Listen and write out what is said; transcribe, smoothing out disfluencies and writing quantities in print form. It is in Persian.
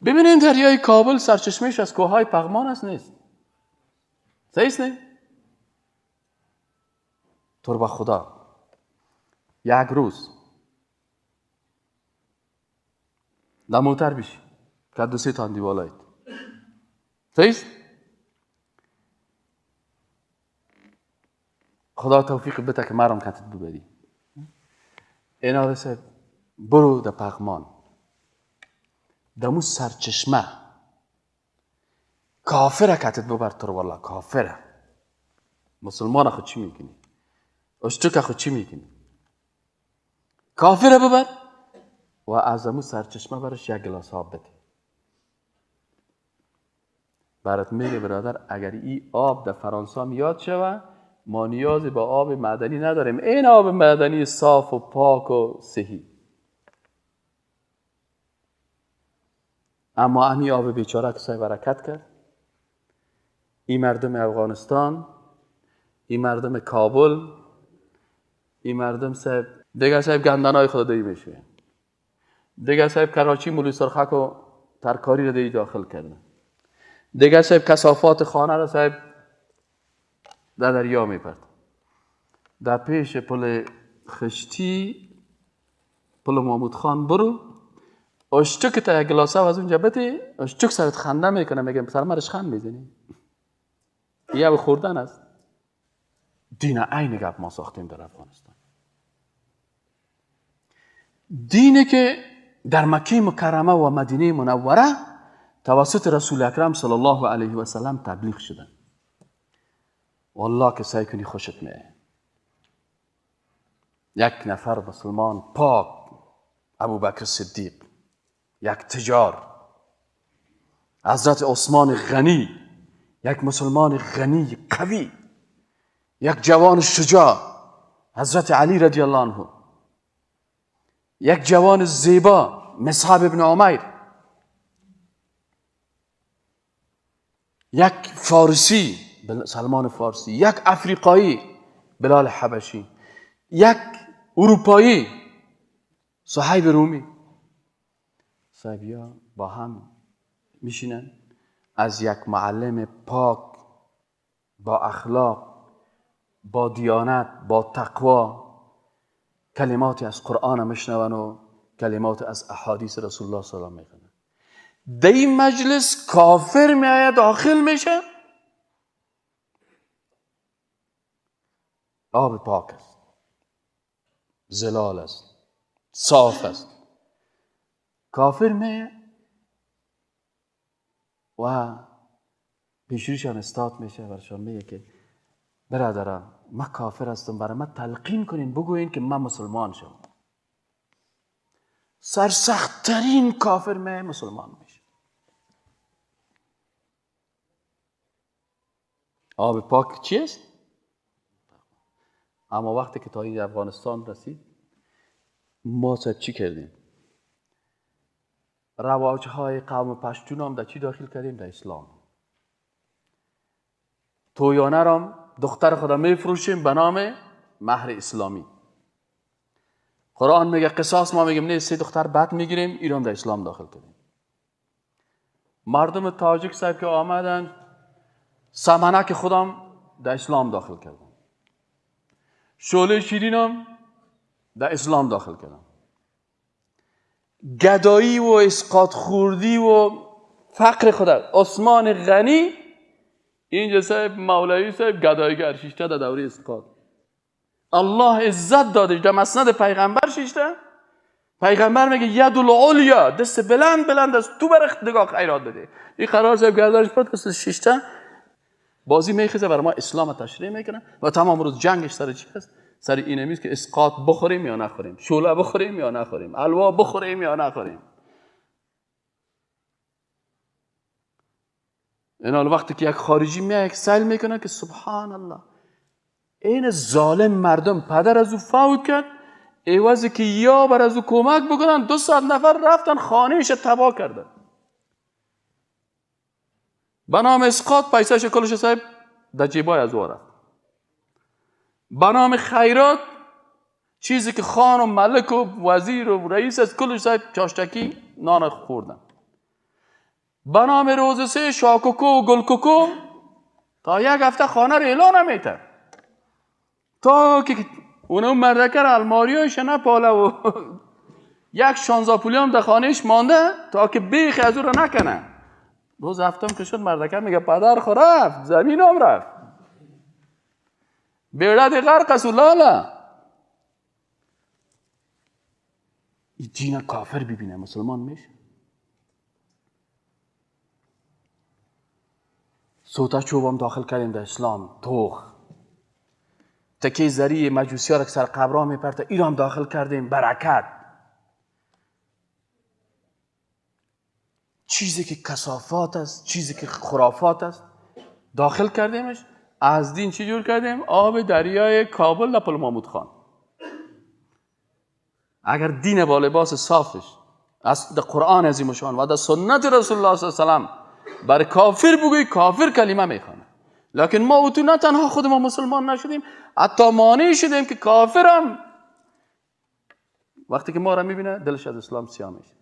ببینین دریای کابل سرچشمهش از کوههای پغمان است نیست؟ صحیح است نه؟ تو رو با خدا یک روز در موتر بشی که 2-3 تا دیوالایت صحیح است؟ خدا توفیق بده که مرام کتت ببری. اینا دسته برو در پغمان دمو سرچشمه کافره کتت ببر تو رو والله کافره. مسلمان خود چی میکنی؟ اشتک خود چی میکنی؟ کافره ببر و از دمو سرچشمه برش یک گلاس آب بده. برات میگه برادر اگر این آب در فرانسه میاد شوه ما نیازی به آب معدنی نداریم. این آب معدنی صاف و پاک و صحی. اما همین آب بیچاره که سای برکت کرد این مردم افغانستان، این مردم کابل، این مردم صاحب دیگه صاحب گندنای خود دی میشه. دیگه صاحب کراچی مولی سرخک و ترکاری رو دی داخل کردن. دیگه صاحب کثافات خانه رو صاحب در دریا میپرد. در پیش پل خشتی پل محمود خان برو اشتک تا یک گلاسه از اونجا بده اشتک سرت خنده میکنه میگه سر مرش خند میزنی یه خوردن است. دین عین گپ ما ساختیم در افغانستان. دینی که در مکه مکرمه و مدینه منوره توسط رسول اکرم صلی الله علیه و سلم تبلیغ شدن. والله که سعی کنی خوشت میاد. یک نفر مسلمان پاک ابوبکر صدیق، یک تجار حضرت عثمان غنی، یک مسلمان غنی قوی، یک جوان شجاع حضرت علی رضی الله عنه، یک جوان زیبا مصعب ابن عمیر، یک فارسی سلمان فارسی، یک افریقایی بلال حبشی، یک اروپایی صهیب رومی. صحابیا با هم میشینن از یک معلم پاک با اخلاق با دیانت با تقوا کلماتی از قرآن میشنون و کلمات از احادیث رسول الله صلی الله علیه و آله میخونن. در این مجلس کافر میآید داخل میشه آب پاک است، زلال است، صاف است. کافر میآید و پیشویشان استاد میشه برشان میگه که برادران من کافر هستم برای من تلقین کنین بگوین که من مسلمان شم. سرسخت ترین کافر میآید مسلمان میشه. آب پاک چیست؟ اما وقتی که تا این افغانستان رسید ما صاحب چی کردیم؟ رواجهای قوم پشتون هم در چی داخل کردیم؟ در اسلام. تویانه را دختر خدا میفروشیم به نام مهر اسلامی. قرآن میگه قصاص، ما میگیم نه 3 دختر بعد میگیریم، ایران در اسلام داخل کردیم. مردم تاجیک صاحب که آمدن سمنک خودم در اسلام داخل کردن. شعله شیرین هم در اسلام داخل کردن. گدایی و اسقاط خوردی و فقر خدا عثمان غنی اینجا صاحب مولوی صاحب گدایگر شیشته در دوره اسقاط. الله عزت دادش در مسند پیغمبر شیشته. پیغمبر میگه ید العلیا، دست بلند بلند است تو برخ نگاه خیرات بده. این قرار صاحب گردنش پد دست شیشته بازی میخیزه برای ما اسلام تشریح میکنه و تمام روز جنگش سر چی هست؟ سر این میست که اسقاط بخوریم یا نخوریم، شوله بخوریم یا نخوریم، حلوا بخوریم یا نخوریم. این حال وقتی که یک خارجی میاد یک سیل میکنه که سبحان الله این ظالم مردم پدر از او فوت کرد عوضی که یا بر از او کمک بکنن 200 نفر رفتن خانهش تباه کردن. به نام اسقاط پیسهش کلش صاحب در جیبای از او رفت. به نام خیرات چیزی که خان و ملک و وزیر و رئیس از کلش صاحب چاشتکی نان خوردن. به نام روز 3 شاکوکو و گلکوکو تا 1 هفته خانه رو اعلان نمیتر، تا که اون مردکر الماریایش نپاله و یک شانزاپولی هم در خانهش مانده تا که بیخ از او رو نکنه. روز هفتم که شد مردکر میگه پدر خو رفت، زمین هم رفت، بیرد غرق از لاله. این جین کافر ببینه مسلمان میشه. سوتا چوبم داخل کردیم در اسلام، توخ تکی زری مجوسی ها را که سر قبرها میپرته ایران داخل کردیم، برکت. چیزی که کثافات است، چیزی که خرافات است داخل کردیمش. از دین چی جور کردیم؟ آب دریای کابل لپل محمود خان. اگر دین با لباس صافش از در قرآن عظیم شان و در سنت رسول الله صلی الله علیه و سلم بر کافر بگوی، کافر کلمه میخوانه. لکن ما و تو نه تنها خود ما مسلمان نشدیم، حتی مانع شدیم که کافرم وقتی که ما را میبینه دلش از اسلام سیاه میشه.